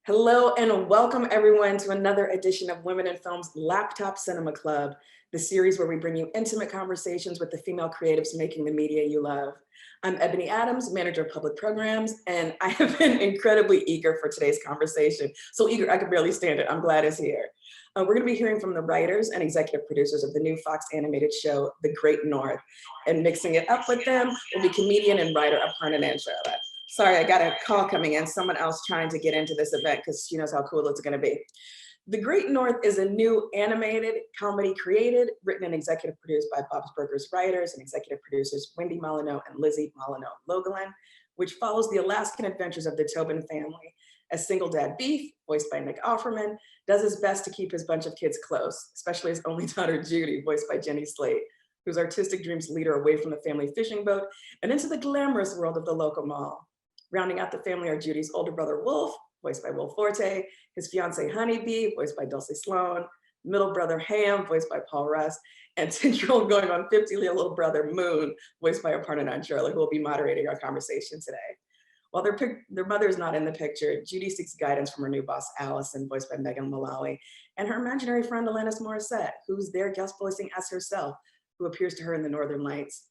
Hello and welcome everyone to another edition of Women in Film's Laptop Cinema Club, the series where we bring you intimate conversations with the female creatives making the media you love. I'm Ebony Adams, Manager of Public Programs, and I have been incredibly eager for today's conversation. So eager, I could barely stand it. I'm glad it's here. We're gonna be hearing from the writers and executive producers of the new Fox animated show, The Great North, and mixing it up with them will be comedian and writer Aparna Nancherla. Sorry, I got a call coming in, someone else trying to get into this event because she knows how cool it's gonna be. The Great North is a new animated comedy created, written and executive produced by Bob's Burgers writers and executive producers Wendy Molyneux and Lizzie Molyneux, which follows the Alaskan adventures of the Tobin family. As single dad Beef, voiced by Nick Offerman, does his best to keep his bunch of kids close, especially his only daughter Judy, voiced by Jenny Slate, whose artistic dreams lead her away from the family fishing boat and into the glamorous world of the local mall. Rounding out the family are Judy's older brother Wolf, voiced by Will Forte, his fiancé Honeybee, voiced by Dulcie Sloan, middle brother Ham, voiced by Paul Russ, and 10-year-old going on 50-year little brother Moon, voiced by Aparna Nancherla, who will be moderating our conversation today. While their mother is not in the picture, Judy seeks guidance from her new boss, Alyson, voiced by Megan Mullally, and her imaginary friend, Alanis Morissette, who's there guest voicing as herself, who appears to her in the Northern Lights.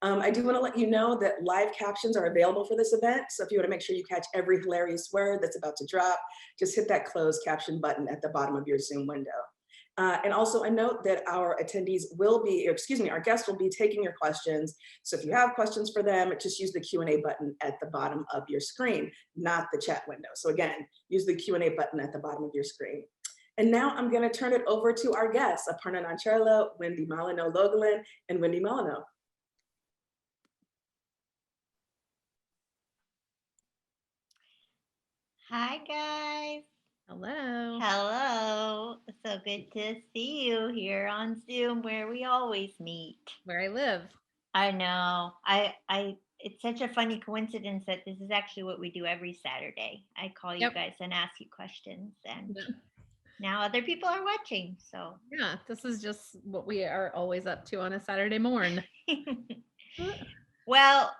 I do want to let you know that live captions are available for this event. So if you want to make sure you catch every hilarious word that's about to drop, just hit that closed caption button at the bottom of your Zoom window. And also a note that our attendees will be, our guests will be taking your questions. So if you have questions for them, just use the Q&A button at the bottom of your screen, not the chat window. So again, use the Q&A button at the bottom of your screen. And now I'm going to turn it over to our guests, Aparna Nancherla, Wendy Molyneux, and Wendy Molyneux. Hi guys. Hello. Hello. So good to see you here on Zoom where we always meet. Where I live. I know. It's such a funny coincidence that this is actually what we do every Saturday. I call you guys and ask you questions, and now other people are watching. So yeah, this is just what we are always up to on a Saturday morning. Well,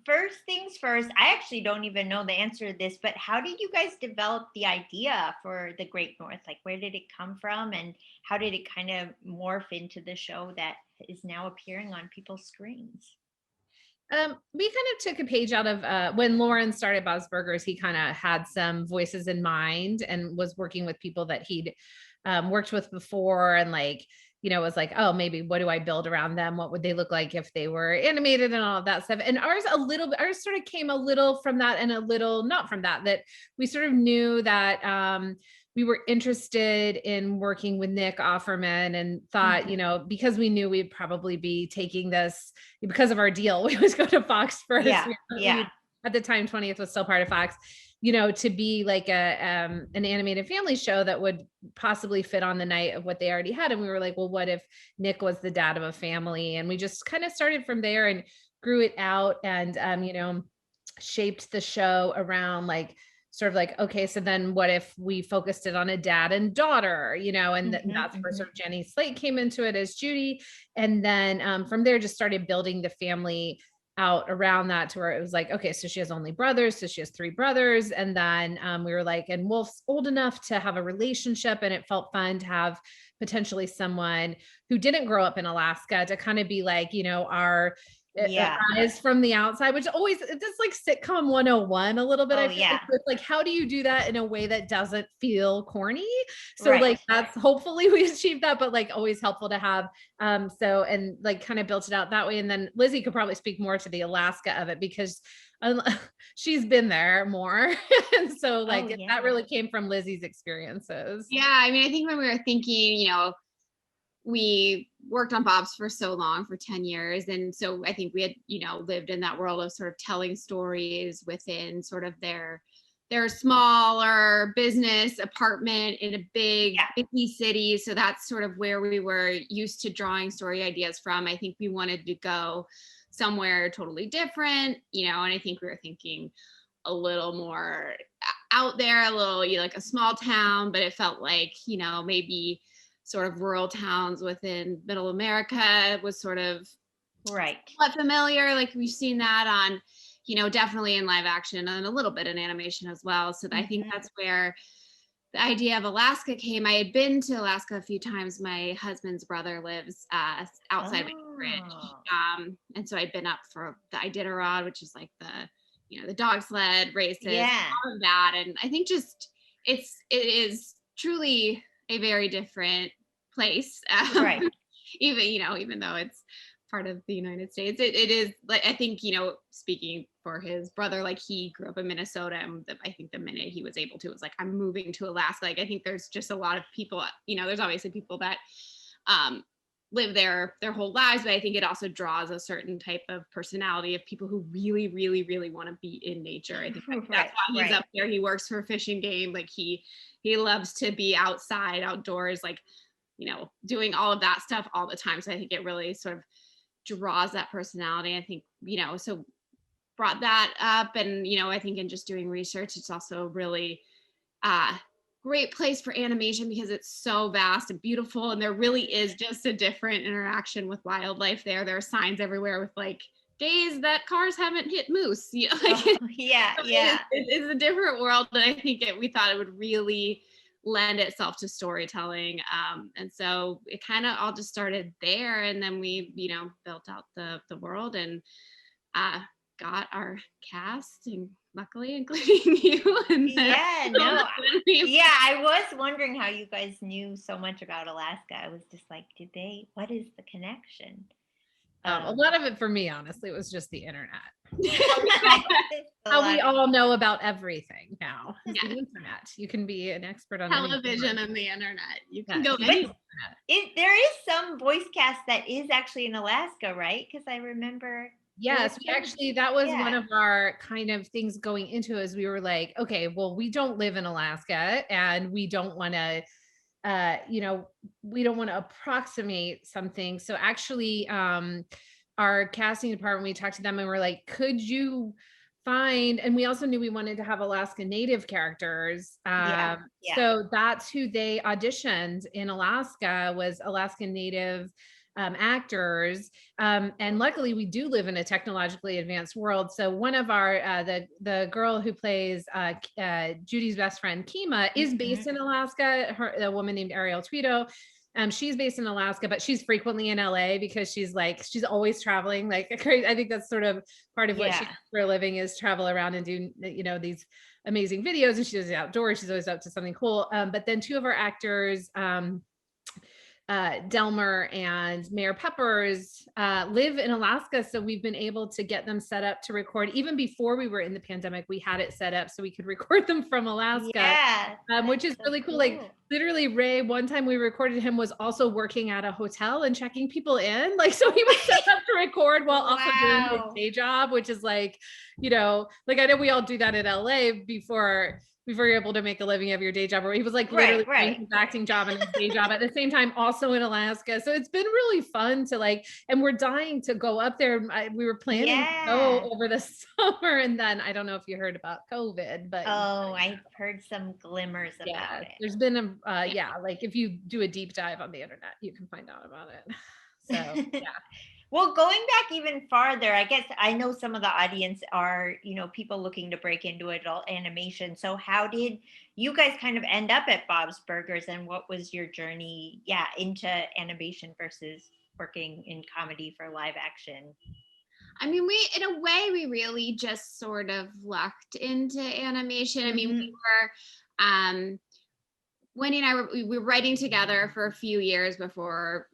first things first, I actually don't even know the answer to this, but how did you guys develop the idea for The Great North? Like, where did it come from, and how did it kind of morph into the show that is now appearing on people's screens? We kind of took a page out of when Lauren started Bob's Burgers. He kind of had some voices in mind and was working with people that he'd worked with before, and was like, oh, maybe what do I build around them? What would they look like if they were animated and all of that stuff? And ours sort of came a little from that and a little not from that we sort of knew that we were interested in working with Nick Offerman and thought, because we knew we'd probably be taking this because of our deal, we would go to Fox first. Yeah. At the time, 20th was still part of Fox, to be like an animated family show that would possibly fit on the night of what they already had. And we were like, well, what if Nick was the dad of a family? And we just kind of started from there and grew it out and, shaped the show around okay, so then what if we focused it on a dad and daughter, and that's where sort of Jenny Slate came into it as Judy. And then from there, just started building the family out around that to where it was like, okay, so she has only brothers. So she has 3 brothers. And then we were like, and Wolf's old enough to have a relationship. And it felt fun to have potentially someone who didn't grow up in Alaska to kind of be like, our eyes from the outside, which always, it's like sitcom 101 a little bit. Oh, I feel yeah. like, how do you do that in a way that doesn't feel corny? So that's hopefully we achieved that, but always helpful to have. So, and kind of built it out that way. And then Lizzie could probably speak more to the Alaska of it because she's been there more. And so that really came from Lizzie's experiences. Yeah. I mean, I think when we were thinking, we worked on Bob's for so long, for 10 years. And so I think we had, lived in that world of sort of telling stories within sort of their smaller business apartment in a big busy city. So that's sort of where we were used to drawing story ideas from. I think we wanted to go somewhere totally different, and I think we were thinking a little more out there, a little, like a small town, but it felt like, maybe sort of rural towns within middle America was sort of right familiar. Like we've seen that on, definitely in live action and a little bit in animation as well. So I think that's where the idea of Alaska came. I had been to Alaska a few times. My husband's brother lives outside of Anchorage. And so I'd been up for the Iditarod, which is like the dog sled races, all of that. And I think just it is truly a very different place. Right. Even though it's part of the United States, it is like, I think, speaking for his brother, like he grew up in Minnesota, and I think the minute he was able to, it was like, I'm moving to Alaska. Like, I think there's just a lot of people, there's obviously people that live there their whole lives, but I think it also draws a certain type of personality of people who really, really, really want to be in nature. I think that's why he's up there. He works for Fish and Game. Like he loves to be outside, outdoors, like, doing all of that stuff all the time. So I think it really sort of draws that personality. I think, so brought that up. And, I think in just doing research, it's also really great place for animation because it's so vast and beautiful. And there really is just a different interaction with wildlife there. There are signs everywhere with like days that cars haven't hit moose. It's a different world. And I think we thought it would really lend itself to storytelling. And so it kind of all just started there. And then we, built out the world and got our cast, and luckily including you. And I was wondering how you guys knew so much about Alaska. I was just like, what is the connection? A lot of it for me, honestly, was just the internet. How we all know about everything now. The internet. You can be an expert on television and the internet. You can go anywhere. There is some voice cast that is actually in Alaska, right? Because I remember. Yes, that was one of our kind of things going into it, is we were like, okay, well, we don't live in Alaska and we don't want to, we don't want to approximate something. So actually, our casting department, we talked to them and we're like, could you find, and we also knew we wanted to have Alaska Native characters. So that's who they auditioned in Alaska, was Alaskan Native actors. And luckily we do live in a technologically advanced world. So one of our, the girl who plays Judy's best friend, Kima, is based in Alaska. A woman named Ariel Tweedo. She's based in Alaska, but she's frequently in LA because she's always traveling like crazy. I think that's sort of part of what she does for a living, is travel around and do, these amazing videos. And she does it outdoors. She's always up to something cool. But then two of our actors, Delmer and Mayor Peppers, live in Alaska. So we've been able to get them set up to record. Even before we were in the pandemic, we had it set up so we could record them from Alaska, which is really cool. Like literally Ray, one time we recorded him, was also working at a hotel and checking people in. Like, so he was set up to record while also doing his day job, which is like, I know we all do that in LA before you're able to make a living of your day job, or he was like literally doing his acting job and his day job at the same time, also in Alaska. So it's been really fun to and we're dying to go up there. We were planning to go over the summer, and then I don't know if you heard about COVID, but I've heard some glimmers about it. There's been like if you do a deep dive on the internet, you can find out about it. So Well, going back even farther, I guess I know some of the audience are, people looking to break into adult animation. So how did you guys kind of end up at Bob's Burgers, and what was your journey, into animation versus working in comedy for live action? I mean, in a way, we really just sort of lucked into animation. I mean, we were, Wendy and I we were writing together for a few years before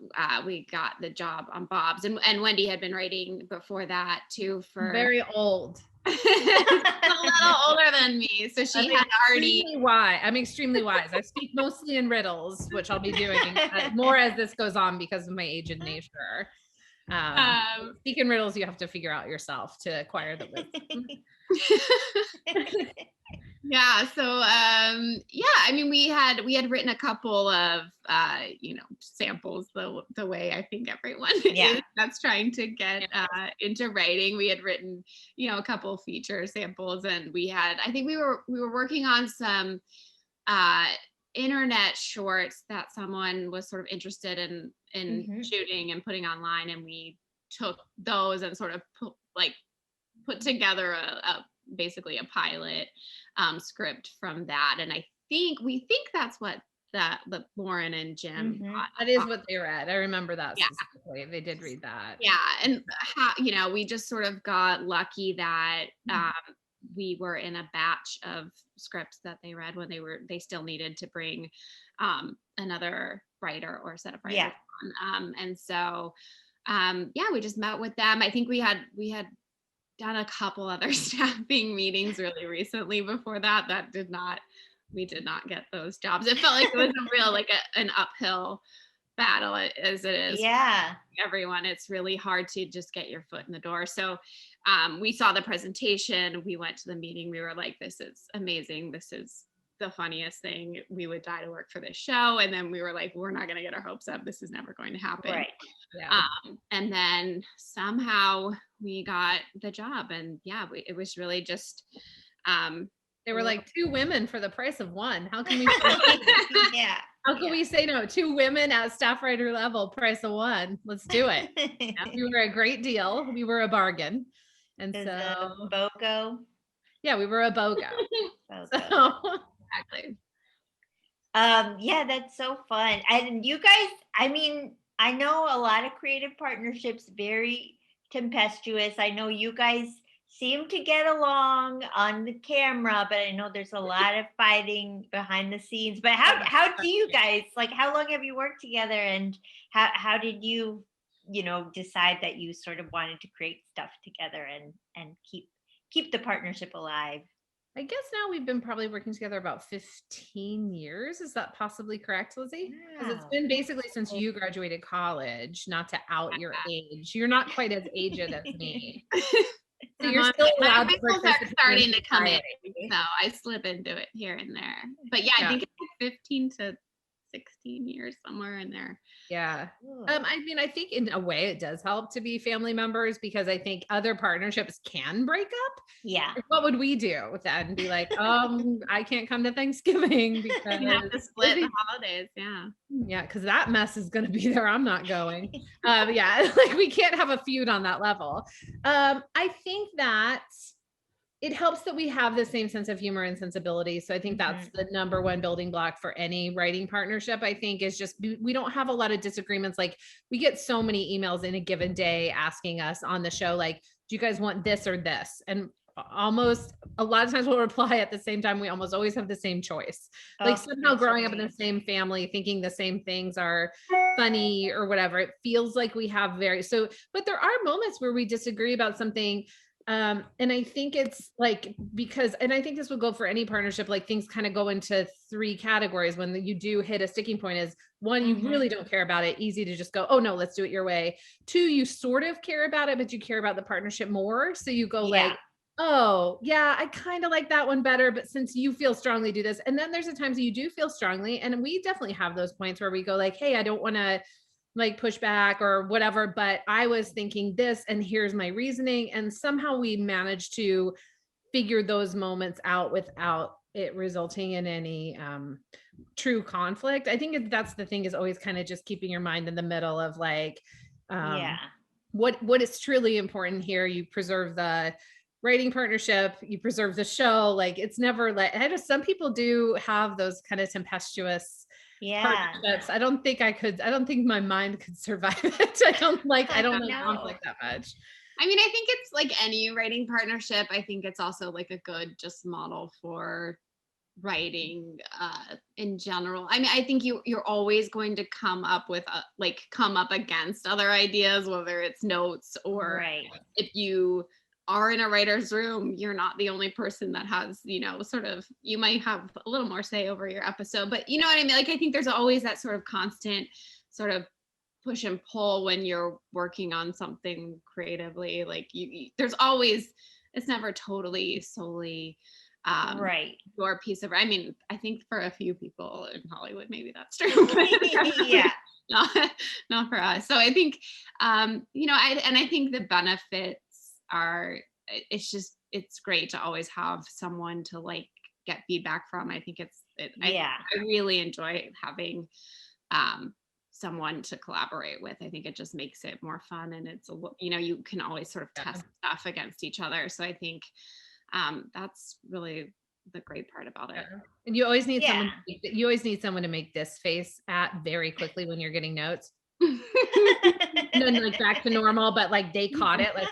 we got the job on Bob's, and Wendy had been writing before that too. Very old, a little older than me, so she had already. I'm extremely wise. I speak mostly in riddles, which I'll be doing more as this goes on because of my age and nature. Speak in riddles, you have to figure out yourself to acquire the wisdom. So I mean, we had written a couple of samples the way I think everyone is that's trying to get into writing. We had written a couple of feature samples, and I think we were working on some internet shorts that someone was sort of interested in shooting and putting online, and we took those and sort of put together basically a pilot script from that. And we think that's what that Lauren and Jim got. That is what they read. I remember that Yeah. specifically. They did read that. Yeah. And we just sort of got lucky that we were in a batch of scripts that they read when they still needed to bring another writer or set of writers on. And so we just met with them. I think we had done a couple other staffing meetings really recently before that we did not get those jobs. It felt like it was a real an uphill battle as it is for everyone. It's really hard to just get your foot in the door. So we saw the presentation, we went to the meeting, we were like, this is amazing, this is the funniest thing, we would die to work for this show. And then we were like, we're not going to get our hopes up, this is never going to happen. Right. Yeah. And then somehow we got the job, and it was really just they were like 2 women for the price of 1. How can we How can we say no? 2 women at staff writer level, price of 1. Let's do it. We were a great deal. We were a bargain. And so BOGO. Yeah, we were a BOGO. So exactly. That's so fun. And you guys, I mean, I know a lot of creative partnerships, very tempestuous. I know you guys seem to get along on the camera, but I know there's a lot of fighting behind the scenes. But how do you guys, how long have you worked together, and how did you decide that you sort of wanted to create stuff together and keep the partnership alive? I guess now we've been probably working together about 15 years. Is that possibly correct, Lizzie? Because it's been basically since you graduated college, not to out your age. You're not quite as aged as me. So you're still allowed to participate. Starting to come in, so I slip into it here and there. But I think it's 15 to 16 years, somewhere in there. Yeah. I mean, I think in a way it does help to be family members, because I think other partnerships can break up. Yeah. What would we do with that and be like, I can't come to Thanksgiving because you have to split the holidays. Yeah. Yeah, because that mess is going to be there. I'm not going. We can't have a feud on that level. I think that it helps that we have the same sense of humor and sensibility. So I think that's the number one building block for any writing partnership, I think, is just we don't have a lot of disagreements. Like, we get so many emails in a given day asking us on the show, like, do you guys want this or this? And almost a lot of times we'll reply at the same time. We almost always have the same choice. Somehow growing up in the same family, thinking the same things are funny or whatever, it feels like we have but there are moments where we disagree about something. And I think it's and I think this would go for any partnership, things kind of go into 3 categories when you do hit a sticking point. Is 1, you really don't care about it, easy to just go, oh no, let's do it your way. 2, you sort of care about it, but you care about the partnership more. So you go oh yeah, I kind of like that one better, but since you feel strongly, do this. And then there's the times that you do feel strongly. And we definitely have those points where we go hey, I don't want to push back or whatever, but I was thinking this, and here's my reasoning. And somehow we managed to figure those moments out without it resulting in any true conflict. I think that's the thing, is always kind of just keeping your mind in the middle of what is truly important here. You preserve the writing partnership, you preserve the show. It's never some people do have those kind of tempestuous partnerships. I don't think my mind could survive it. I don't like conflict that much. I mean, I think it's like any writing partnership. I think it's also a good just model for writing in general. I mean, I think you're always going to come up against other ideas, whether it's notes or if you are in a writer's room, you're not the only person that has, you might have a little more say over your episode, but you know what I mean? I think there's always that sort of constant sort of push and pull when you're working on something creatively. There's always, it's never totally solely your piece of, I mean, I think for a few people in Hollywood, maybe that's true. Yeah. Not for us. So I think, I think the benefits are, it's great to always have someone to get feedback from. I think I really enjoy having someone to collaborate with. I think it just makes it more fun, and it's you can always sort of test stuff against each other. So I think that's really the great part about it. And you always need someone to make this face at very quickly when you're getting notes. And then like back to normal, but like they caught it. Like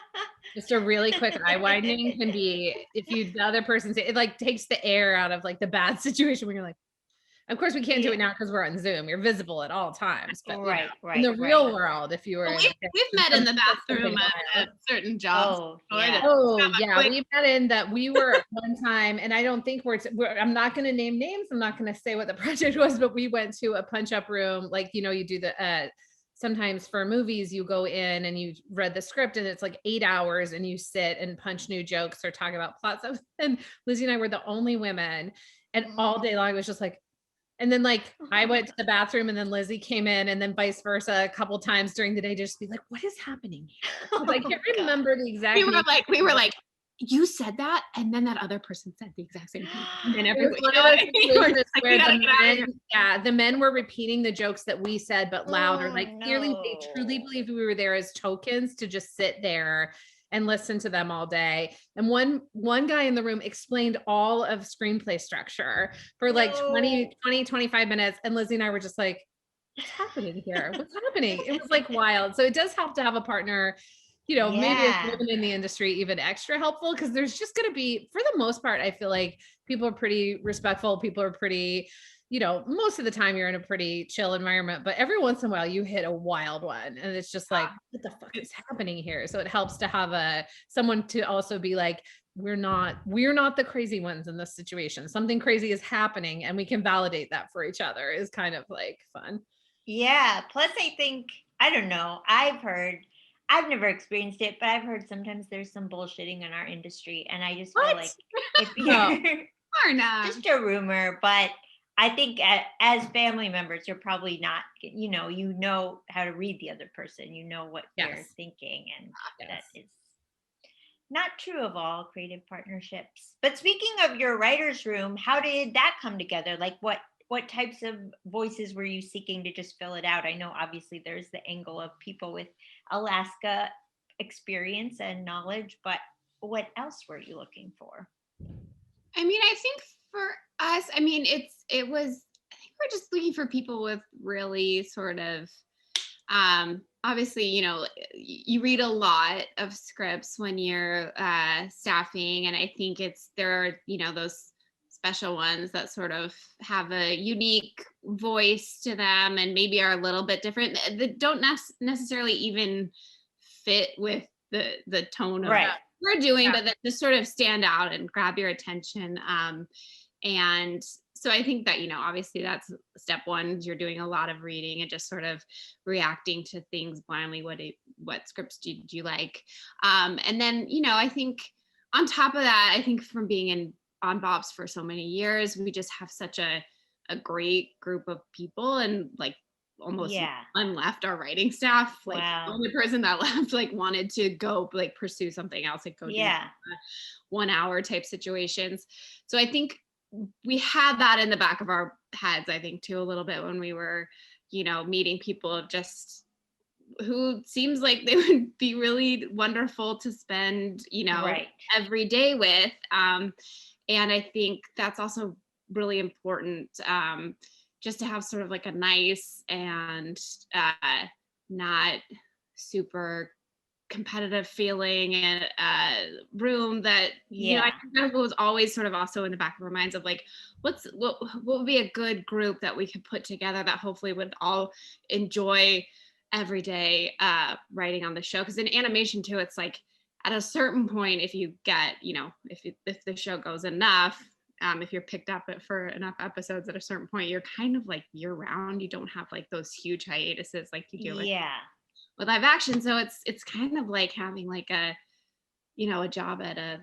just a really quick eye widening can be, if the other person say, it like takes the air out of like the bad situation when you're like, of course we can't do it now because we're on Zoom. You're visible at all times. But right. in the real world, if you were we've met in the bathroom at certain jobs. We met in that. We were one time, and I don't think I'm not going to name names. I'm not going to say what the project was, but we went to a punch up room. Like, you do the sometimes for movies, you go in and you read the script and it's like 8 hours and you sit and punch new jokes or talk about plot stuff. And Lizzie and I were the only women, and all day long it was just like, and then like I went to the bathroom and then Lizzie came in, and then vice versa a couple times during the day, just be like, what is happening here? I can't remember the exact. We were like, you said that, and then that other person said the exact same thing. And the men were repeating the jokes that we said, but louder. Clearly they truly believed we were there as tokens to just sit there and listen to them all day. And one guy in the room explained all of screenplay structure for 20, 25 minutes. And Lizzie and I were just like, what's happening here? What's happening? It was like wild. So it does help to have a partner, maybe as women in the industry, even extra helpful, because there's just going to be, for the most part, I feel like people are pretty respectful. People are pretty, most of the time you're in a pretty chill environment, but every once in a while you hit a wild one and it's just like, what the fuck is happening here? So it helps to have someone to also be like, we're not the crazy ones in this situation. Something crazy is happening and we can validate that for each other is kind of like fun. Yeah. Plus I think, I don't know, I've never experienced it, but I've heard sometimes there's some bullshitting in our industry. And I just feel like if you're just a rumor, but I think as family members, you're probably not, you know how to read the other person, what they're thinking. And that is not true of all creative partnerships. But speaking of your writer's room, how did that come together? Like what types of voices were you seeking to just fill it out? I know obviously there's the angle of people with Alaska experience and knowledge, but what else were you looking for? I mean, I think for us, I think we're just looking for people with really sort of, obviously, you read a lot of scripts when you're staffing, and I think there are, those special ones that sort of have a unique voice to them and maybe are a little bit different, that don't necessarily even fit with the tone of what we're doing, but that just sort of stand out and grab your attention. And so I think that, obviously that's step one. You're doing a lot of reading and just sort of reacting to things blindly. What scripts do you like? And then, I think on top of that, I think from being on Bob's for so many years, we just have such a great group of people, and like almost none left our writing staff. Like the only person that left wanted to go pursue something else, go do 1 hour type situations. So I think we had that in the back of our heads, I think too, a little bit when we were, meeting people just who seems like they would be really wonderful to spend, every day with. And I think that's also really important, just to have sort of like a nice and not super competitive feeling and room that I think that was always sort of also in the back of our minds of like what would be a good group that we could put together that hopefully would all enjoy every day writing on the show. Because in animation too, it's like at a certain point, if you get if the show goes enough, if you're picked up for enough episodes, at a certain point you're kind of like year round. You don't have like those huge hiatuses like you do with live action. So it's kind of like having like a job at a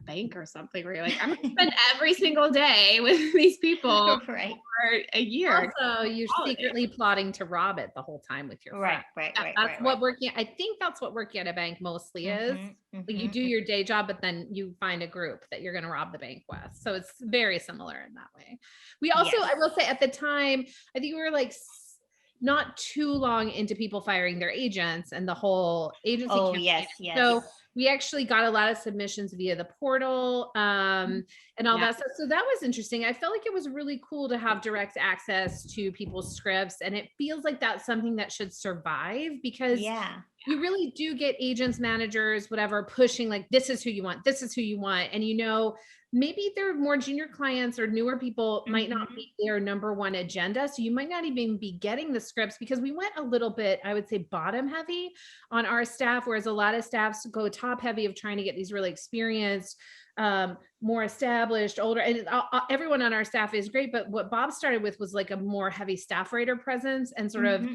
bank or something where you're like, I'm gonna spend every single day with these people for a year. Also, you're secretly plotting to rob it the whole time with your friend. That's what working. I think that's what working at a bank mostly is. Like you do your day job, but then you find a group that you're going to rob the bank with. So it's very similar in that way. We also, I will say, at the time, I think we were like not too long into people firing their agents and the whole agency Oh, campaign. yes. So we actually got a lot of submissions via the portal and all that stuff. So that was interesting. I felt like it was really cool to have direct access to people's scripts. And it feels like that's something that should survive, because you really do get agents, managers, whatever, pushing like, this is who you want. This is who you want. And, maybe their more junior clients or newer people might not be their number one agenda. So you might not even be getting the scripts, because we went a little bit, I would say, bottom heavy on our staff, whereas a lot of staffs go top heavy of trying to get these really experienced, more established, older, and everyone on our staff is great. But what Bob started with was like a more heavy staff writer presence and sort of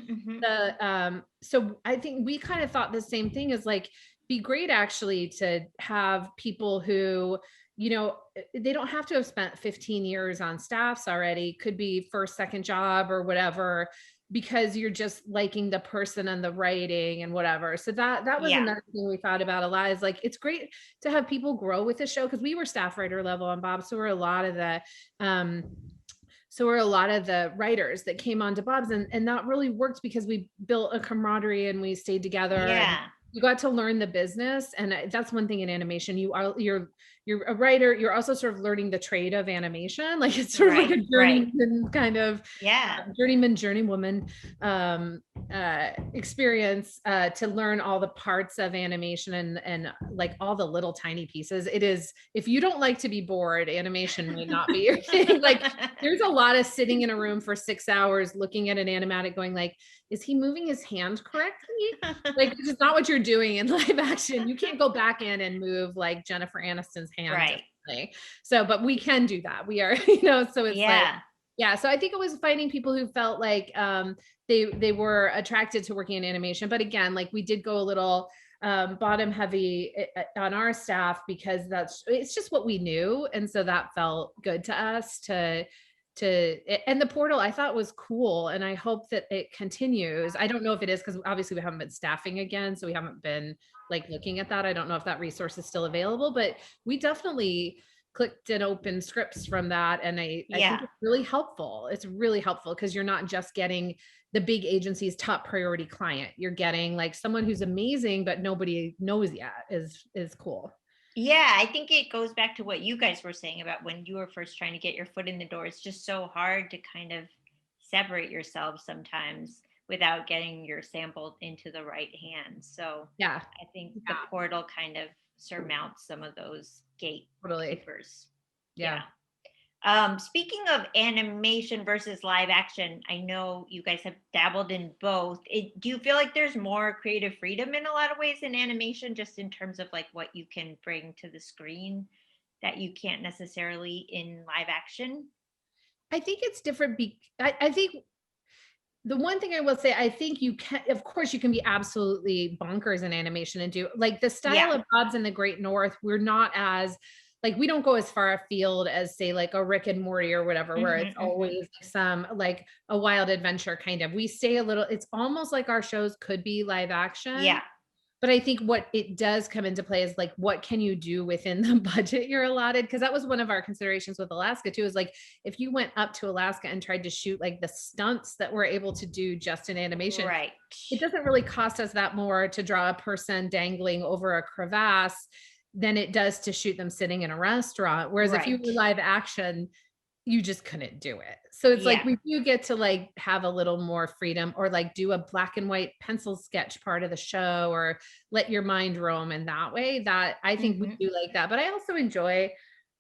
so I think we kind of thought the same thing, as like, be great actually to have people who, they don't have to have spent 15 years on staffs already, could be first, second job or whatever, because you're just liking the person and the writing and whatever. So that was another thing we thought about a lot, is like, it's great to have people grow with the show, because we were staff writer level on Bob. So were a lot of the writers that came on to Bob's, and that really worked because we built a camaraderie and we stayed together. And you got to learn the business. And that's one thing in animation. You're a writer. You're also sort of learning the trade of animation. Like, it's sort of like a journeyman kind of journeywoman experience to learn all the parts of animation and like all the little tiny pieces. It is, if you don't like to be bored, animation may not be your thing. Like, there's a lot of sitting in a room for 6 hours looking at an animatic going like, is he moving his hand correctly? Like, this is not what you're doing in live action. You can't go back in and move like Jennifer Aniston's hand. Differently. So, but we can do that. We are, so it's like, so I think it was finding people who felt like they were attracted to working in animation. But again, like, we did go a little bottom heavy on our staff, because it's just what we knew. And so that felt good to us and the portal I thought was cool, and I hope that it continues. I don't know if it is, because obviously we haven't been staffing again, so we haven't been like looking at that. I don't know if that resource is still available, but we definitely clicked and opened scripts from that, and I think it's really helpful. It's really helpful, because you're not just getting the big agency's top priority client. You're getting like someone who's amazing but nobody knows yet is cool. Yeah, I think it goes back to what you guys were saying about when you were first trying to get your foot in the door. It's just so hard to kind of separate yourself sometimes without getting your sample into the right hands. So I think the portal kind of surmounts some of those gatekeepers. Speaking of animation versus live action, I know you guys have dabbled in both. Do you feel like there's more creative freedom in a lot of ways in animation, just in terms of like what you can bring to the screen that you can't necessarily in live action? I think it's different. I think the one thing I will say, I think you can, of course, you can be absolutely bonkers in animation and do like the style of Bob's in the Great North. We're not as like, we don't go as far afield as say like a Rick and Morty or whatever, where it's always some like a wild adventure kind of. We stay a little, it's almost like our shows could be live action. But I think what it does come into play is like, what can you do within the budget you're allotted? Because that was one of our considerations with Alaska too, is like, if you went up to Alaska and tried to shoot like the stunts that we're able to do just in animation, it doesn't really cost us that more to draw a person dangling over a crevasse than it does to shoot them sitting in a restaurant. Whereas if you were live action, you just couldn't do it. So it's like, we do get to like have a little more freedom, or like do a black and white pencil sketch part of the show, or let your mind roam in that way. That I think we do like that. But I also enjoy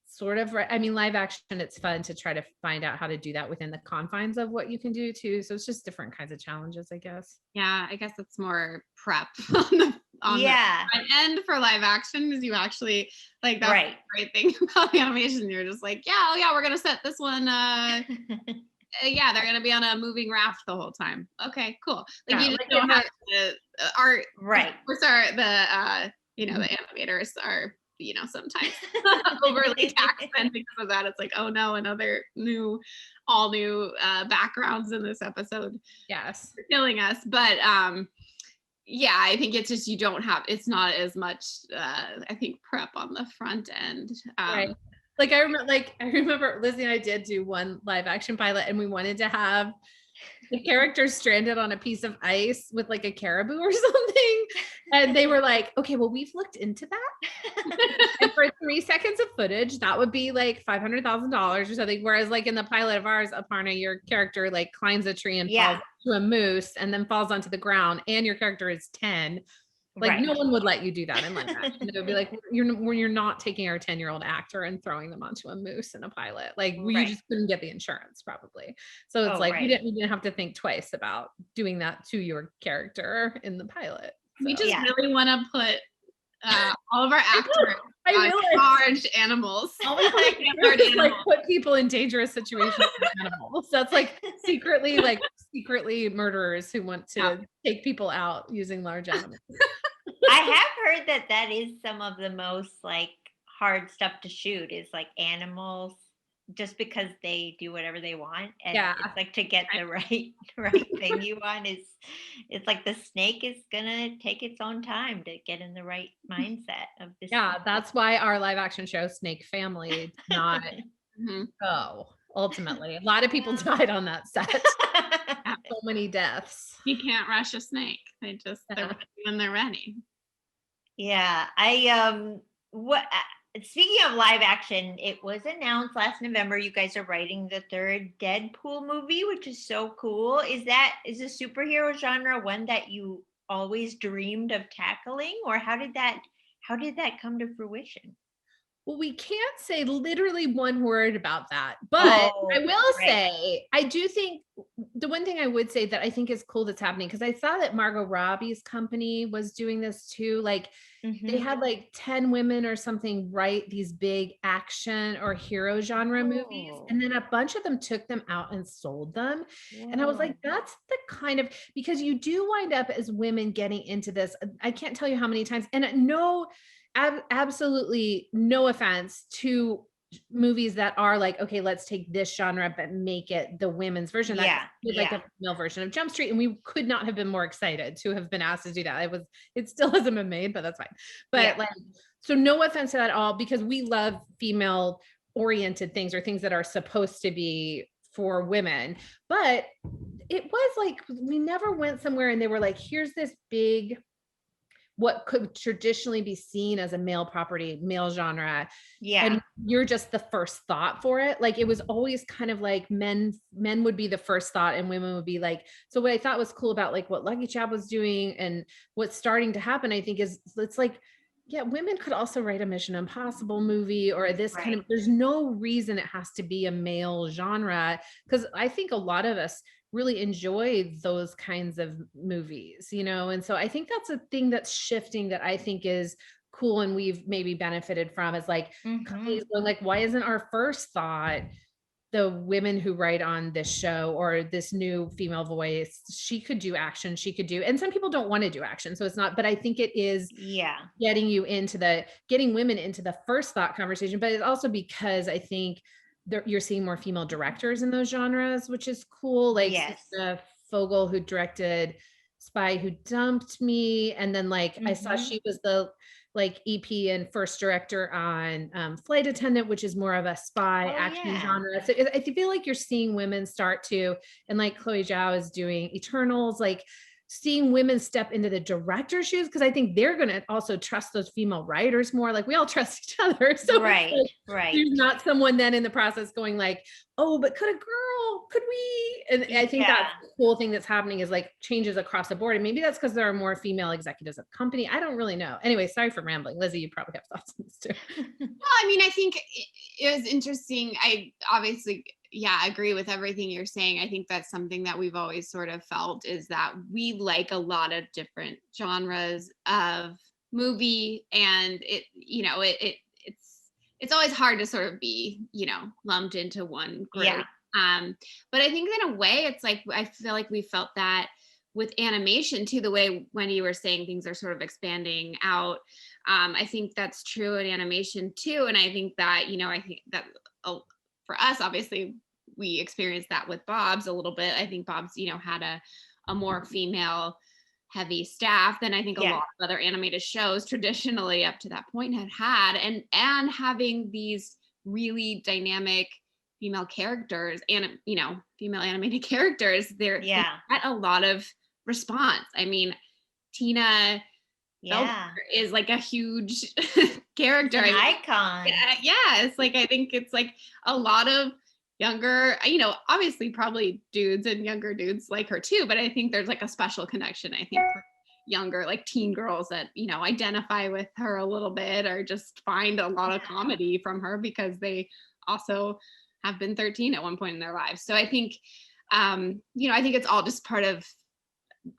sort of, I mean, live action, it's fun to try to find out how to do that within the confines of what you can do too. So it's just different kinds of challenges, I guess. Yeah, I guess it's more prep on the front end for live action, is you actually like, that's the great thing about animation. You're just like, we're gonna set this one they're gonna be on a moving raft the whole time. Okay, cool. Like, you just don't have the art, of course, the animators are sometimes overly tax spend because of that. It's like, oh no, another all new backgrounds in this episode. Yes, they're killing us. But I think it's just, it's not as much I think prep on the front end. Like I remember Lizzie and I did do one live action pilot, and we wanted to have the character stranded on a piece of ice with like a caribou or something. And they were like, okay, well, we've looked into that. And for 3 seconds of footage, that would be like $500,000 or something. Whereas like in the pilot of ours, Aparna, your character like climbs a tree and falls to a moose and then falls onto the ground, and your character is 10. Like no one would let you do that in live action. It would be like, you're not taking our 10-year-old actor and throwing them onto a moose in a pilot. Like you just couldn't get the insurance probably. So it's we didn't have to think twice about doing that to your character in the pilot. So. We just really want to put all of our actors charged animals. Like put people in dangerous situations with animals. That's like secretly murderers who want to take people out using large animals. I have heard that is some of the most like hard stuff to shoot is like animals, just because they do whatever they want, and it's like to get the right thing you want it's like the snake is gonna take its own time to get in the right mindset of this. That's why our live action show Snake Family did not go. Ultimately, a lot of people died on that set. So many deaths. You can't rush a snake. They're ready when they're ready. Yeah, speaking of live action, it was announced last November you guys are writing the third Deadpool movie, which is so cool. Is the superhero genre one that you always dreamed of tackling, or how did that come to fruition? Well, we can't say literally one word about that, but I will say, I do think the one thing I would say that I think is cool that's happening, because I saw that Margot Robbie's company was doing this too. Like they had like 10 women or something write these big action or hero genre movies. And then a bunch of them took them out and sold them. And I was like, that's the kind of, because you do wind up as women getting into this. I can't tell you how many times, and absolutely no offense to movies that are like, okay, let's take this genre but make it the women's version. Like a female version of Jump Street, and we could not have been more excited to have been asked to do that. It still hasn't been made, but that's fine. But like, so no offense to that at all, because we love female oriented things or things that are supposed to be for women. But it was like, we never went somewhere and they were like, here's this big, what could traditionally be seen as a male property, male genre. And you're just the first thought for it. Like it was always kind of like men would be the first thought and women would be like, so what I thought was cool about like what Lucky Chap was doing and what's starting to happen, I think is it's like, women could also write a Mission Impossible movie or this kind of, there's no reason it has to be a male genre. Cause I think a lot of us really enjoy those kinds of movies, and so I think that's a thing that's shifting that I think is cool, and we've maybe benefited from, is like companies going like, why isn't our first thought the women who write on this show or this new female voice? She could do action, and some people don't want to do action, so it's not, but I think it is getting women into the first thought conversation. But it's also because I think you're seeing more female directors in those genres, which is cool. Like Fogel, who directed Spy Who Dumped Me. And then like, I saw she was the like EP and first director on Flight Attendant, which is more of a spy action genre. So I feel like you're seeing women start to, and like Chloe Zhao is doing Eternals, like seeing women step into the director's shoes, because I think they're going to also trust those female writers more. Like we all trust each other. So there's not someone then in the process going like, oh, but could we? And I think that's the cool thing that's happening is like changes across the board. And maybe that's because there are more female executives of the company. I don't really know. Anyway, sorry for rambling. Lizzie, you probably have thoughts on this too. Well, I mean, I think it was interesting. I obviously agree with everything you're saying. I think that's something that we've always sort of felt, is that we like a lot of different genres of movie, and it's always hard to sort of be, lumped into one group. But I think in a way it's like, I feel like we felt that with animation too, the way Wendy, you were saying things are sort of expanding out. I think that's true in animation too. And I think that, I think that for us, obviously, we experienced that with Bob's a little bit. I think Bob's, had a more female heavy staff than I think a lot of other animated shows traditionally up to that point had. And having these really dynamic female characters and, female animated characters, they get a lot of response. I mean, Tina Yeah. is like a huge character. An icon. Yeah. It's like, I think it's like a lot of younger, obviously probably dudes and younger dudes like her too, but I think there's like a special connection, I think, for younger, like teen girls that, identify with her a little bit or just find a lot of comedy from her because they also have been 13 at one point in their lives. So I think, I think it's all just part of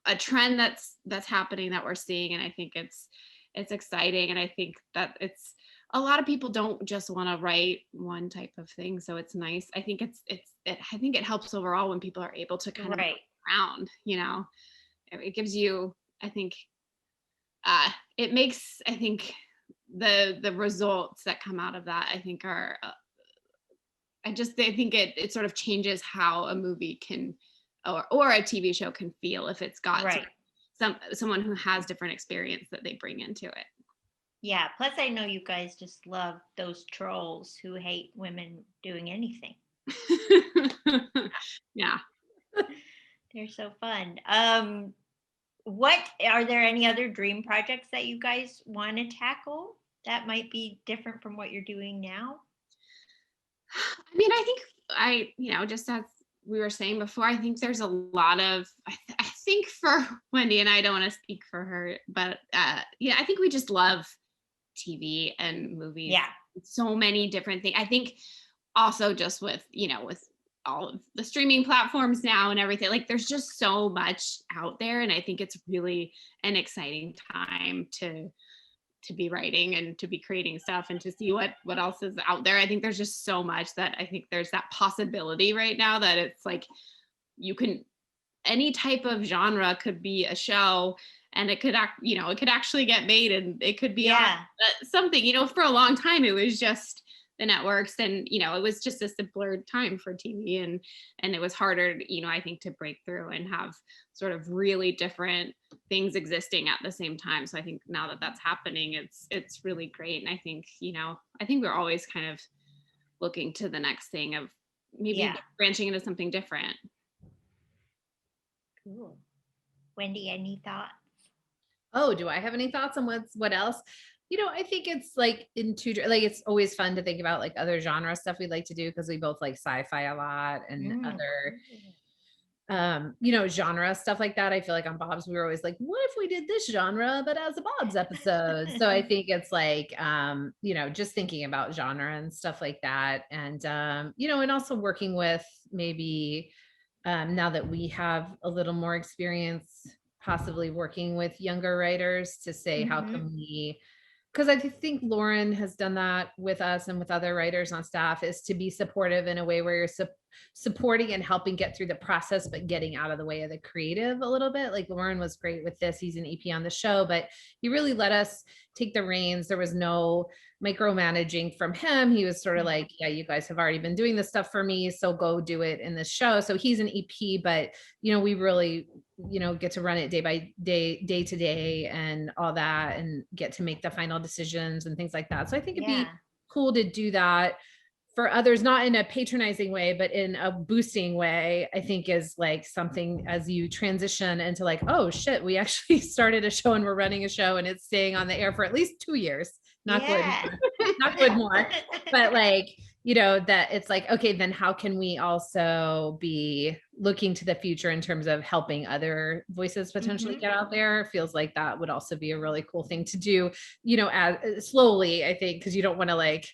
a trend that's happening that we're seeing. And I think it's exciting. And I think that it's, a lot of people don't just want to write one type of thing. So it's nice. I think I think it helps overall when people are able to kind of look around, it gives you, I think, it makes, I think the results that come out of that, I think are, I think it sort of changes how a movie can, or a TV show can feel if it's got sort of someone who has different experience that they bring into it. Yeah. Plus, I know you guys just love those trolls who hate women doing anything. Yeah. They're so fun. What are there any other dream projects that you guys want to tackle that might be different from what you're doing now? I mean, I think just as we were saying before, I think there's a lot of, I think for Wendy, and I don't want to speak for her, but I think we just love TV and movies. Yeah. So many different things. I think also just with, with all of the streaming platforms now and everything, like there's just so much out there. And I think it's really an exciting time to be writing and to be creating stuff and to see what else is out there. I think there's just so much that I think there's that possibility right now that it's like any type of genre could be a show and it could it could actually get made and it could be on something, for a long time it was just the networks and, it was just a simpler time for TV and it was harder, I think to break through and have sort of really different things existing at the same time. So I think now that that's happening, it's really great. And I think, I think we're always kind of looking to the next thing of maybe branching into something different. Cool. Wendy, any thoughts? Oh, do I have any thoughts on what else? I think it's like it's always fun to think about like other genre stuff we like to do because we both like sci-fi a lot and other genre stuff like that. I feel like on Bob's we were always like, what if we did this genre but as a Bob's episode? So I think it's like just thinking about genre and stuff like that. And and also working with maybe now that we have a little more experience, possibly working with younger writers to say how can we, because I think Lauren has done that with us and with other writers on staff, is to be supportive in a way where you're supporting and helping get through the process, but getting out of the way of the creative a little bit. Like Lauren was great with this. He's an EP on the show, but he really let us take the reins. There was no micromanaging from him. He was sort of like, yeah, you guys have already been doing this stuff for me, so go do it in this show. So he's an EP, but we really get to run it day to day and all that, and get to make the final decisions and things like that. So I think it'd be cool to do that for others, not in a patronizing way, but in a boosting way. I think is like something as you transition into like, oh shit, we actually started a show and we're running a show and it's staying on the air for at least 2 years. Not good more, but like, that it's like, okay, then how can we also be looking to the future in terms of helping other voices potentially get out there? Feels like that would also be a really cool thing to do, as slowly, I think, because you don't want to like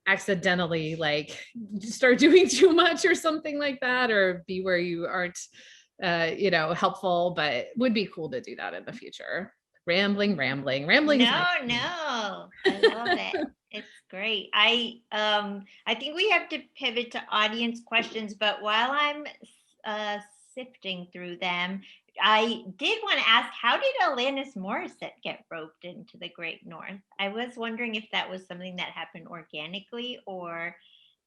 accidentally like start doing too much or something like that, or be where you aren't, helpful, but it would be cool to do that in the future. Rambling. No, I love it. It's great. I think we have to pivot to audience questions, but while I'm sifting through them, I did want to ask, how did Alanis Morissette get roped into the Great North? I was wondering if that was something that happened organically, or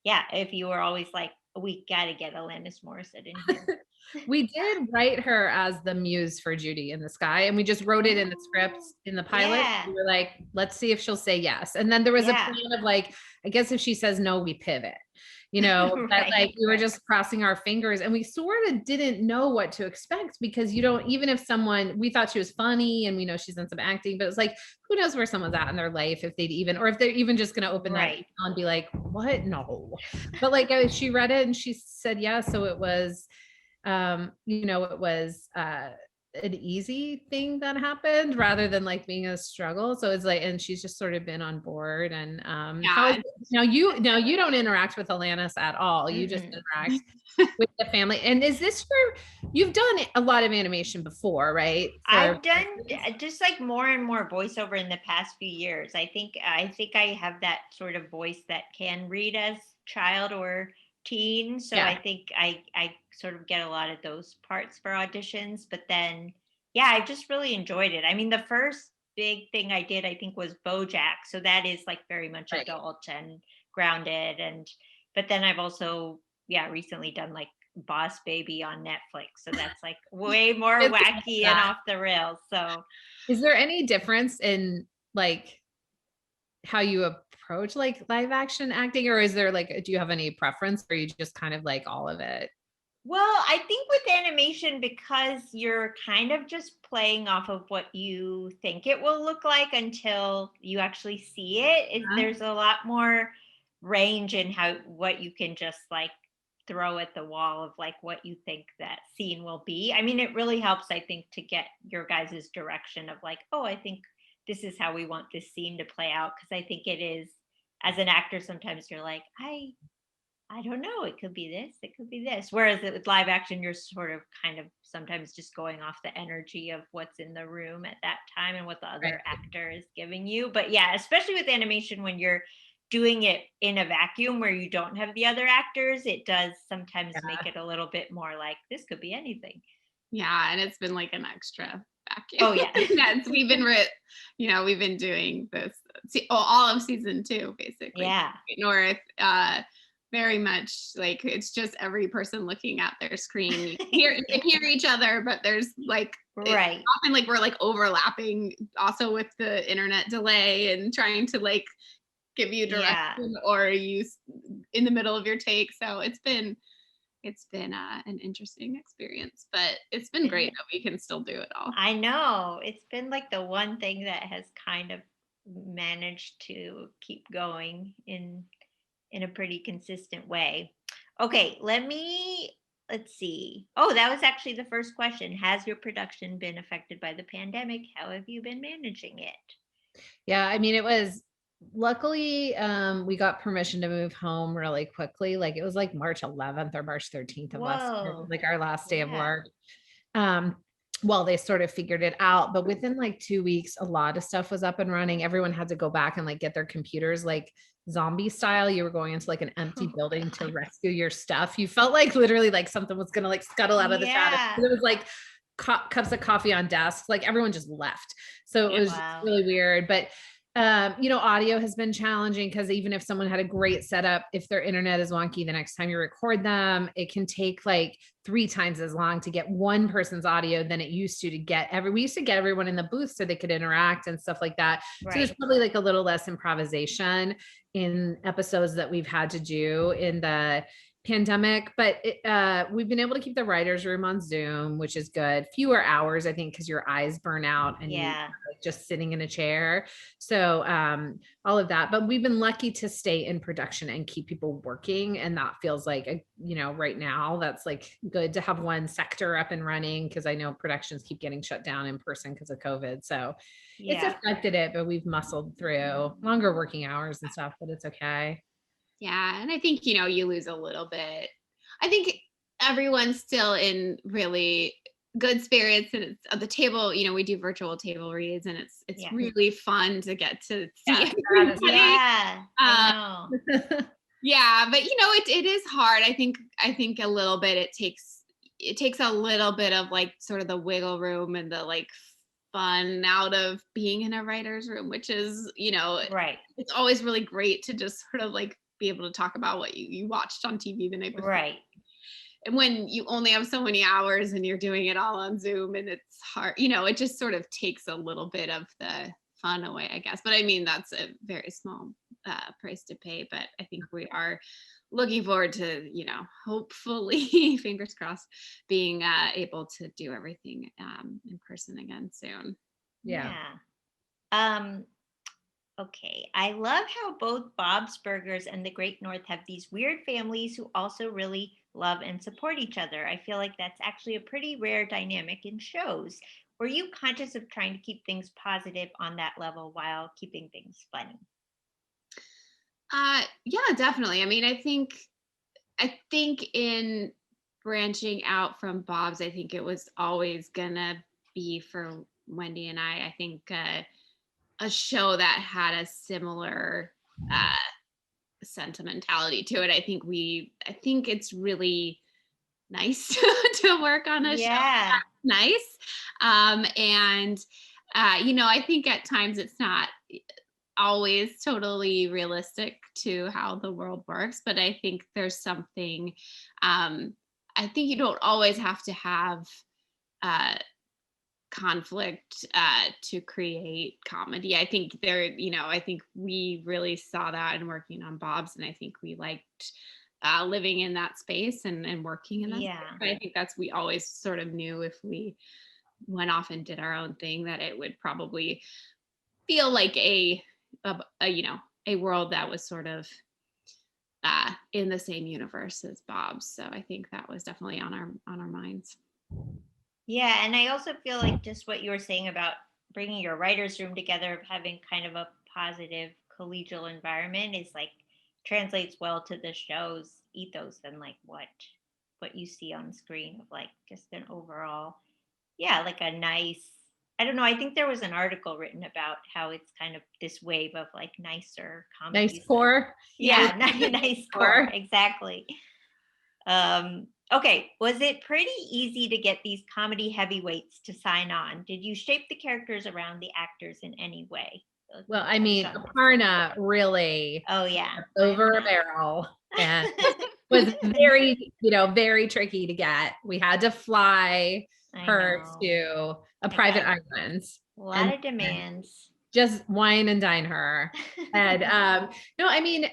if you were always like, we got to get Alanis Morissette in here. We did write her as the muse for Judy in the Sky, and we just wrote it in the script in the pilot. Yeah. We were like, let's see if she'll say yes. And then there was a Yeah. plan of like, I guess if she says no, we pivot. But Right, like we were right. just crossing our fingers, and we sort of didn't know what to expect, because you don't, even if someone, we thought she was funny and we know she's done some acting, but it's like, who knows where someone's at in their life, if they'd even, or if they're even just going to open that Right. email and be like, what? No. But like she read it and she said yes. So it was, it was an easy thing that happened rather than like being a struggle. So it's like, and she's just sort of been on board. And how is it, now you don't interact with Alanis at all. You just interact with the family. And is this you've done a lot of animation before, right? I've done just like more and more voiceover in the past few years. I think I have that sort of voice that can read as child or teen. So I think I sort of get a lot of those parts for auditions. But then, yeah, I just really enjoyed it. I mean, the first big thing I did, I think, was BoJack. So that is like very much adult and grounded. But then I've also, recently done like Boss Baby on Netflix. So that's like way more wacky and off the rails. So is there any difference in like how you approach like live action acting, or is there like, do you have any preference, or you just kind of like all of it? Well, I think with animation, because you're kind of just playing off of what you think it will look like until you actually see it, there's a lot more range in what you can just like throw at the wall of like what you think that scene will be. I mean, it really helps, I think, to get your guys' direction of like, oh, I think this is how we want this scene to play out. Because I think it is, as an actor, sometimes you're like, I don't know, it could be this, it could be this. Whereas with live action, you're sort of kind of sometimes just going off the energy of what's in the room at that time and what the other actor is giving you. But yeah, especially with animation, when you're doing it in a vacuum where you don't have the other actors, it does sometimes make it a little bit more like, this could be anything. Yeah, and it's been like an extra vacuum. Oh yeah. Yes, we've been doing this all of season 2, basically. Yeah. North, very much like it's just every person looking at their screen. You can hear each other, but there's like often like we're like overlapping also with the internet delay and trying to like give you direction or you in the middle of your take. So it's been an interesting experience, but it's been great that we can still do it all. I know, it's been like the one thing that has kind of managed to keep going in a pretty consistent way. Okay, let's see. Oh, that was actually the first question. Has your production been affected by the pandemic? How have you been managing it? Yeah, I mean, it was luckily we got permission to move home really quickly. Like it was like March 11th or March 13th of last year, like our last day of work. Well, they sort of figured it out, but within like 2 weeks, a lot of stuff was up and running. Everyone had to go back and like get their computers like zombie style. You were going into like an empty building to rescue your stuff. You felt like literally like something was gonna like scuttle out of the shadows. It was like cups of coffee on desks, like everyone just left. So it was really weird. But audio has been challenging because even if someone had a great setup, if their internet is wonky, the next time you record them, it can take like 3 times as long to get one person's audio than it used to get we used to get everyone in the booth so they could interact and stuff like that. So there's probably like a little less improvisation in episodes that we've had to do in the pandemic, but we've been able to keep the writer's room on Zoom, which is good. Fewer hours, I think, because your eyes burn out and you're like just sitting in a chair. So all of that, but we've been lucky to stay in production and keep people working. And that feels like, right now that's like good to have one sector up and running, because I know productions keep getting shut down in person because of COVID. So it's affected it, but we've muscled through longer working hours and stuff, but it's okay. Yeah. And I think, you lose a little bit. I think everyone's still in really good spirits, and it's at the table, we do virtual table reads, and it's really fun to get to see everybody. I know. Yeah, but it is hard. I think a little bit it takes a little bit of like sort of the wiggle room and the like fun out of being in a writer's room, which is, it's always really great to just sort of like be able to talk about what you watched on TV the night before. Right. And when you only have so many hours and you're doing it all on Zoom and it's hard, it just sort of takes a little bit of the fun away, I guess. But I mean, that's a very small price to pay. But I think we are looking forward to, hopefully, fingers crossed, being able to do everything in person again soon. Yeah. Okay. I love how both Bob's Burgers and the Great North have these weird families who also really love and support each other. I feel like that's actually a pretty rare dynamic in shows. Were you conscious of trying to keep things positive on that level while keeping things funny? Yeah, definitely. I mean, I think in branching out from Bob's, I think it was always gonna be for Wendy and I think a show that had a similar sentimentality to it. I think it's really nice to work on a show that's nice. And I think at times it's not always totally realistic to how the world works, but I think there's something, I think you don't always have to have conflict to create comedy. I think I think we really saw that in working on Bob's, and I think we liked living in that space and working in that space. But I think we always sort of knew if we went off and did our own thing that it would probably feel like a world that was sort of in the same universe as Bob's. So I think that was definitely on our minds. Yeah, and I also feel like just what you were saying about bringing your writer's room together, of having kind of a positive collegial environment, is like translates well to the show's ethos and like what you see on screen, of like just an overall, like a nice, I don't know, I think there was an article written about how it's kind of this wave of like nicer comedies. Nice core. Yeah, nice core, exactly. Okay, was it pretty easy to get these comedy heavyweights to sign on? Did you shape the characters around the actors in any way? Well, I mean, Aparna really over a barrel and was very, very tricky to get. We had to fly her to a private island. A lot of demands. Just wine and dine her. And no, I mean,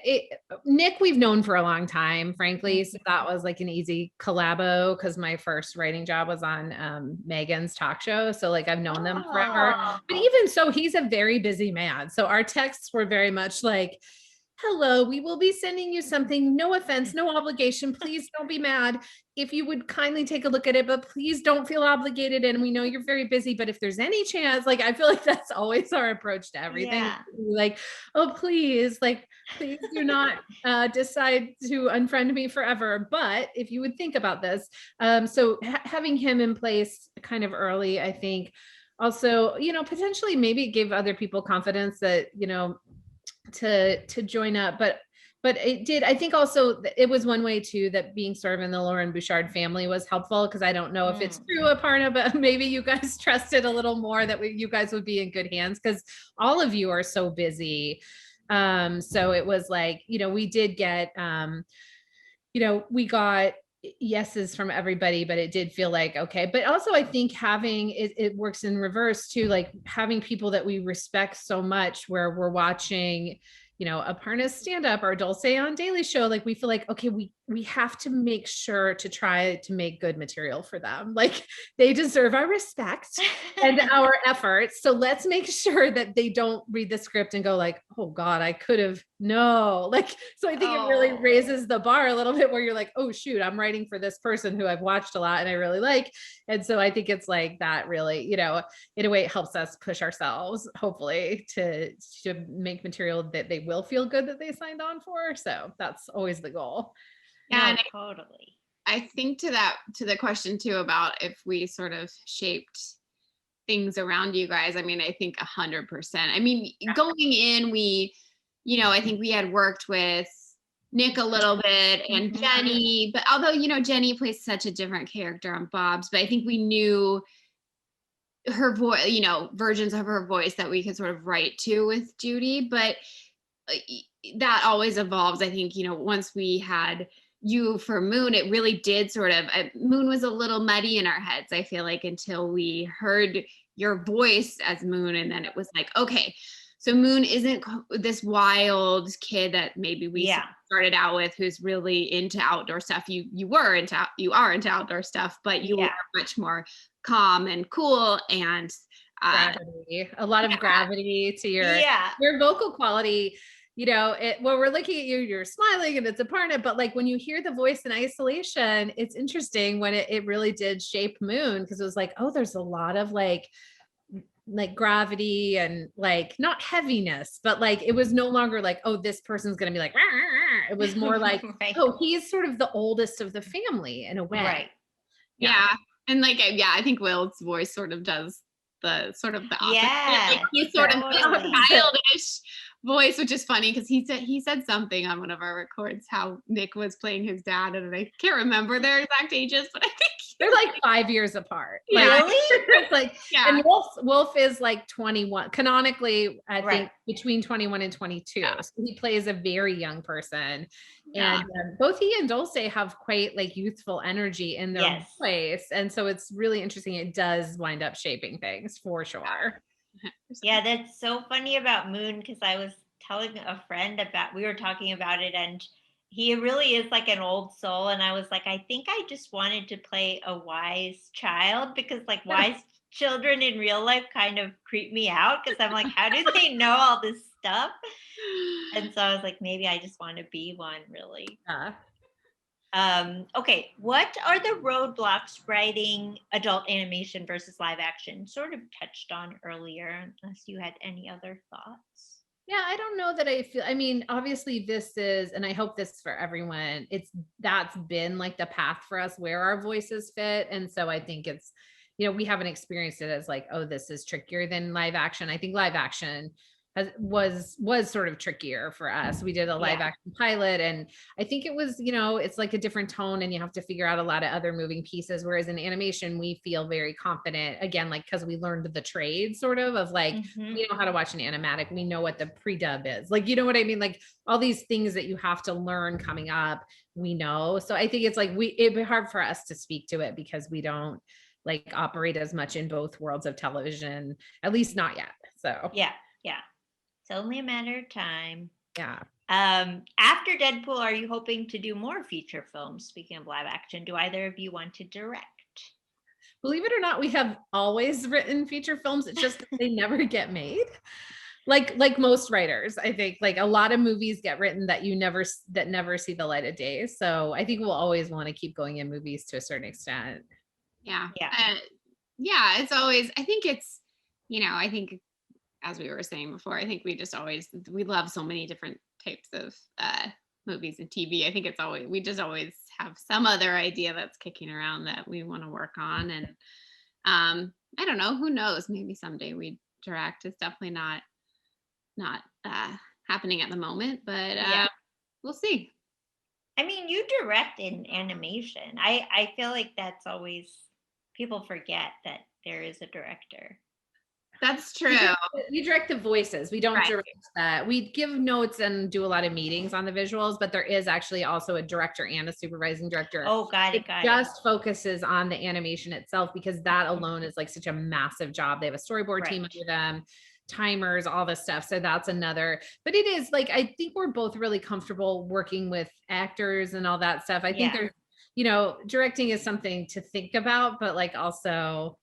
Nick, we've known for a long time, frankly. So that was like an easy collabo, because my first writing job was on Megan's talk show. So like I've known them forever. But even so, he's a very busy man. So our texts were very much like, hello, we will be sending you something. No offense, no obligation. Please don't be mad. If you would kindly take a look at it, but please don't feel obligated. And we know you're very busy, but if there's any chance, like, I feel like that's always our approach to everything. Yeah. Like, oh, please do not decide to unfriend me forever. But if you would think about this, so having him in place kind of early, I think also, potentially maybe it gave other people confidence that, to join up, but it did. I think also it was one way too that being sort of in the Lauren Bouchard family was helpful, because I don't know if it's true, Aparna, but maybe you guys trusted a little more that you guys would be in good hands, because all of you are so busy. So it was like, we did get, we got yeses from everybody, but it did feel like, okay. But also I think having it works in reverse too, like having people that we respect so much, where we're watching, Aparna's stand-up or Dulce on Daily Show, like we feel like, okay, we have to make sure to try to make good material for them. Like they deserve our respect and our efforts. So let's make sure that they don't read the script and go like, oh God, I could have, no. Like, so I think it really raises the bar a little bit, where you're like, oh shoot, I'm writing for this person who I've watched a lot and I really like. And so I think it's like that really, in a way it helps us push ourselves, hopefully, to make material that they will feel good that they signed on for. So that's always the goal. Yeah, no, totally. I think to the question too about if we sort of shaped things around you guys. I mean, I think 100%. I mean, going in, I think we had worked with Nick a little bit and Jenny, but although, Jenny plays such a different character on Bob's, but I think we knew her voice, versions of her voice that we could sort of write to with Judy. But that always evolves. I think, once we had you for Moon, it really did sort of, Moon was a little muddy in our heads, I feel like, until we heard your voice as Moon. And then it was like, okay, so Moon isn't this wild kid that maybe we started out with, who's really into outdoor stuff. You are into outdoor stuff, but you are much more calm and cool and gravity, a lot of gravity to your vocal quality. When we're looking at you, you're smiling and it's apparent, but like when you hear the voice in isolation, it's interesting when it really did shape Moon, because it was like, oh, there's a lot of like gravity and like not heaviness, but like it was no longer like, oh, this person's gonna be like, rah, rah, rah. It was more like, oh, he's sort of the oldest of the family in a way. Right. Yeah. And like, I think Will's voice sort of does the opposite. Like he's sort of childish voice, which is funny because he said something on one of our records how Nick was playing his dad, and I can't remember their exact ages, but I think they're like 5 years apart. Really? It's like, and Wolf is like 21 canonically, I think between 21 and 22. So he plays a very young person. And both he and Dulce have quite like youthful energy in their voice. And so it's really interesting. It does wind up shaping things for sure. Yeah, that's so funny about Moon, because I was telling a friend we were talking about it, and he really is like an old soul. And I was like, I think I just wanted to play a wise child, because like wise children in real life kind of creep me out, because I'm like, how do they know all this stuff? And so I was like, maybe I just want to be one, really. Okay, what are the roadblocks writing adult animation versus live action? Sort of touched on earlier, unless you had any other thoughts. Yeah, I don't know that I mean, obviously this is, and I hope this for everyone, that's been like the path for us where our voices fit. And so I think it's, we haven't experienced it as like, oh, this is trickier than live action. I think live action was sort of trickier for us. We did a live action pilot, and I think it was, it's like a different tone, and you have to figure out a lot of other moving pieces. Whereas in animation, we feel very confident, again, like, because we learned the trade sort of like, we know how to watch an animatic. We know what the pre-dub is. Like, you know what I mean? Like all these things that you have to learn coming up, we know. So I think it's like, it'd be hard for us to speak to it because we don't like operate as much in both worlds of television, at least not yet. So yeah. It's only a matter of time. Yeah. After Deadpool, are you hoping to do more feature films? Speaking of live action, do either of you want to direct? Believe it or not, we have always written feature films. It's just they never get made. Like most writers, I think like a lot of movies get written that never see the light of day. So I think we'll always want to keep going in movies to a certain extent. Yeah. It's always, I think it's, I think, as we were saying before, I think we love so many different types of movies and TV. I think we just always have some other idea that's kicking around that we want to work on. And I don't know, who knows, maybe someday we direct. It's definitely not happening at the moment, but we'll see. I mean, you direct in animation. I feel like that's always, people forget that there is a director. That's true. We direct the voices. We don't direct that. We give notes and do a lot of meetings on the visuals, but there is actually also a director and a supervising director. Oh, got it. Just focuses on the animation itself, because that alone is like such a massive job. They have a storyboard team under them, timers, all this stuff. So that's another, but it is like, I think we're both really comfortable working with actors and all that stuff. I think there's, directing is something to think about, but like also,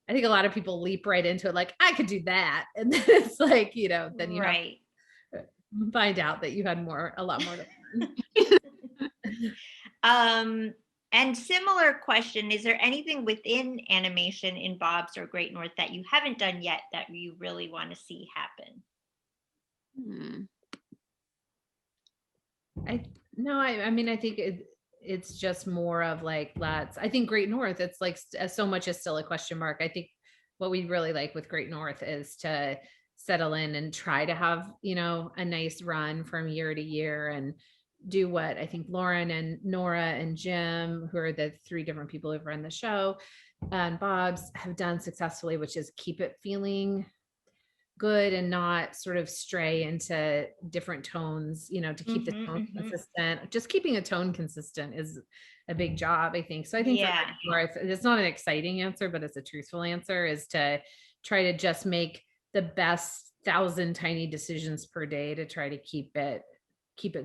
I think a lot of people leap right into it. Like, I could do that. And then it's like, then you find out that you had a lot more to learn. And similar question, is there anything within animation in Bob's or Great North that you haven't done yet that you really want to see happen? I mean, I think it's just more of like, I think Great North, it's like so much is still a question mark. I think what we really like with Great North is to settle in and try to have, a nice run from year to year, and do what I think Lauren and Nora and Jim, who are the 3 different people who've run the show, and Bob's have done successfully, which is keep it feeling good and not sort of stray into different tones, you know, to keep the Mhm, tone mhm. consistent. Just keeping a tone consistent is a big job, I think. So I think for Yeah. Great North, it's not an exciting answer, but it's a truthful answer, is to try to just make the best 1,000 tiny decisions per day to try to keep it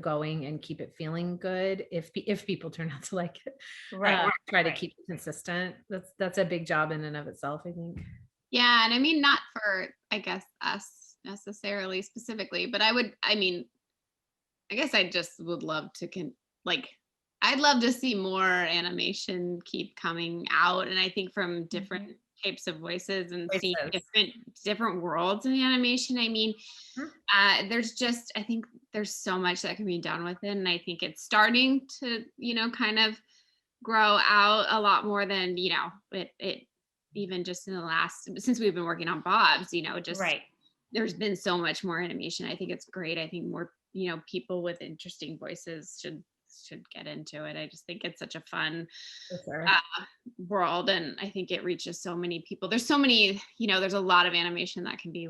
going and keep it feeling good. If people turn out to like it, Right. try to right. keep it consistent. That's a big job in and of itself, I think. Yeah, and I mean, not for, I guess, us necessarily specifically, but I mean, I guess I just would love to like, I'd love to see more animation keep coming out, and I think from different types of voices and see Voices. different worlds in animation. I mean, Mhm. there's just, I think there's so much that can be done with it, and I think it's starting to, kind of grow out a lot more than, it even just in the last, since we've been working on Bob's, just Right. there's been so much more animation. I think it's great. I think more, people with interesting voices should get into it. I just think it's such a fun For sure. world, and I think it reaches so many people. There's so many, there's a lot of animation that can be,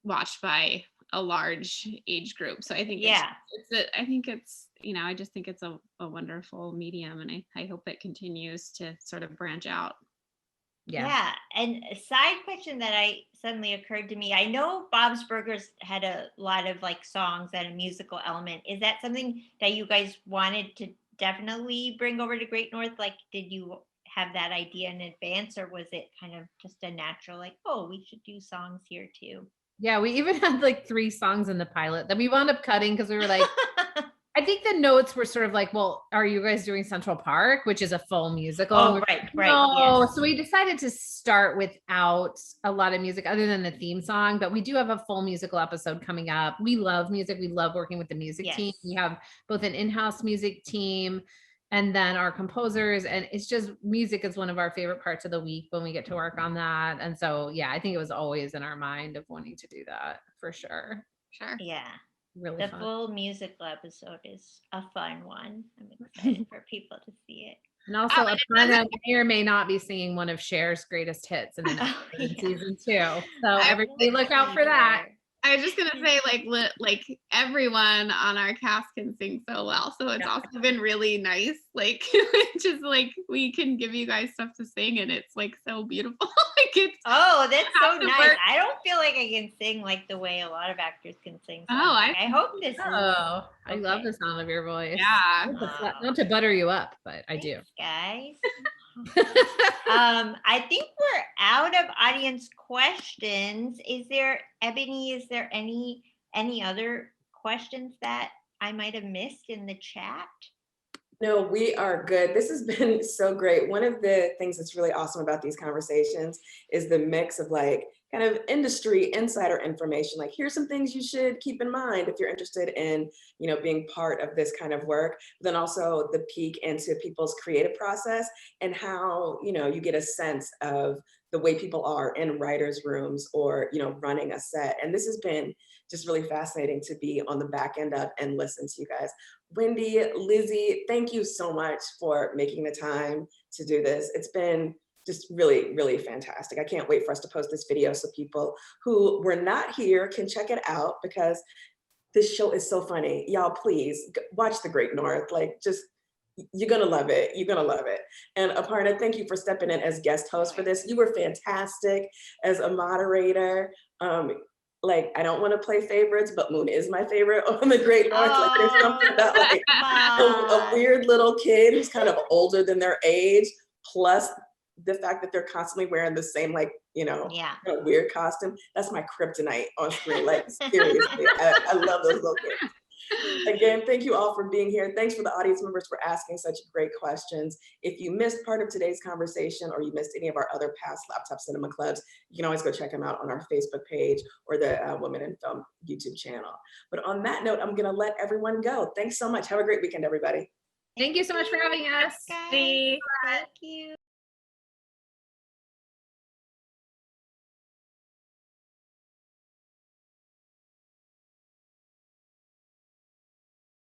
watched by a large age group. So I think Yeah. I think it's, I just think it's a wonderful medium, and I hope it continues to sort of branch out. Yeah. And a side question that suddenly occurred to me. I know Bob's Burgers had a lot of like songs and a musical element. Is that something that you guys wanted to definitely bring over to Great North? Like, did you have that idea in advance, or was it kind of just a natural, like, oh, we should do songs here too? Yeah, we even had like 3 songs in the pilot that we wound up cutting because we were like, I think the notes were sort of like, well, are you guys doing Central Park, which is a full musical? And Oh, we were right, like, right. no. Yes. So we decided to start without a lot of music other than the theme song, but we do have a full musical episode coming up. We love music. We love working with the music team. Yes. We have both an in-house music team and then our composers. And it's just, music is one of our favorite parts of the week when we get to work on that. And so, yeah, I think it was always in our mind of wanting to do that for sure. Sure. Yeah. Really The fun. full musical episode is a fun one. I'm excited for people to see it. And also, and Aparna may or may not be singing one of Cher's greatest hits in the next Oh, in yeah. season 2. So I everybody look out for that. I was just gonna say, like everyone on our cast can sing so well, so it's Yeah. also been really nice. Like, just like we can give you guys stuff to sing, and it's like so beautiful. Like it's Oh, that's so to nice. work. I don't feel like I can sing like the way a lot of actors can sing. So Oh, I hope this is. Oh, I love Okay. the sound of your voice. Yeah. Not to butter you up, but I do. Thanks, guys. I think we're out of audience questions. Ebony, is there any other questions that I might have missed in the chat? No, we are good. This has been so great. One of the things that's really awesome about these conversations is the mix of like kind of industry insider information. Like, here's some things you should keep in mind if you're interested in, being part of this kind of work. But then also the peek into people's creative process and how, you get a sense of the way people are in writers' rooms or, running a set. And this has been just really fascinating to be on the back end of and listen to you guys. Wendy, Lizzie, thank you so much for making the time to do this. It's been just really, really fantastic. I can't wait for us to post this video so people who were not here can check it out because this show is so funny. Y'all, please watch The Great North. Like, just, you're gonna love it. You're gonna love it. And Aparna, thank you for stepping in as guest host for this. You were fantastic as a moderator. Like, I don't want to play favorites, but Moon is my favorite on The Great North. Like, there's something about like a weird little kid who's kind of older than their age, plus the fact that they're constantly wearing the same, like, Yeah. weird costume. That's my kryptonite on screen. Like, seriously, I love those little kids. Again, thank you all for being here. Thanks for the audience members for asking such great questions. If you missed part of today's conversation or you missed any of our other past Laptop Cinema Clubs, you can always go check them out on our Facebook page or the Women in Film YouTube channel. But on that note, I'm gonna let everyone go. Thanks so much. Have a great weekend, everybody. Thank you so much for having us. Guys. Bye. Thank you.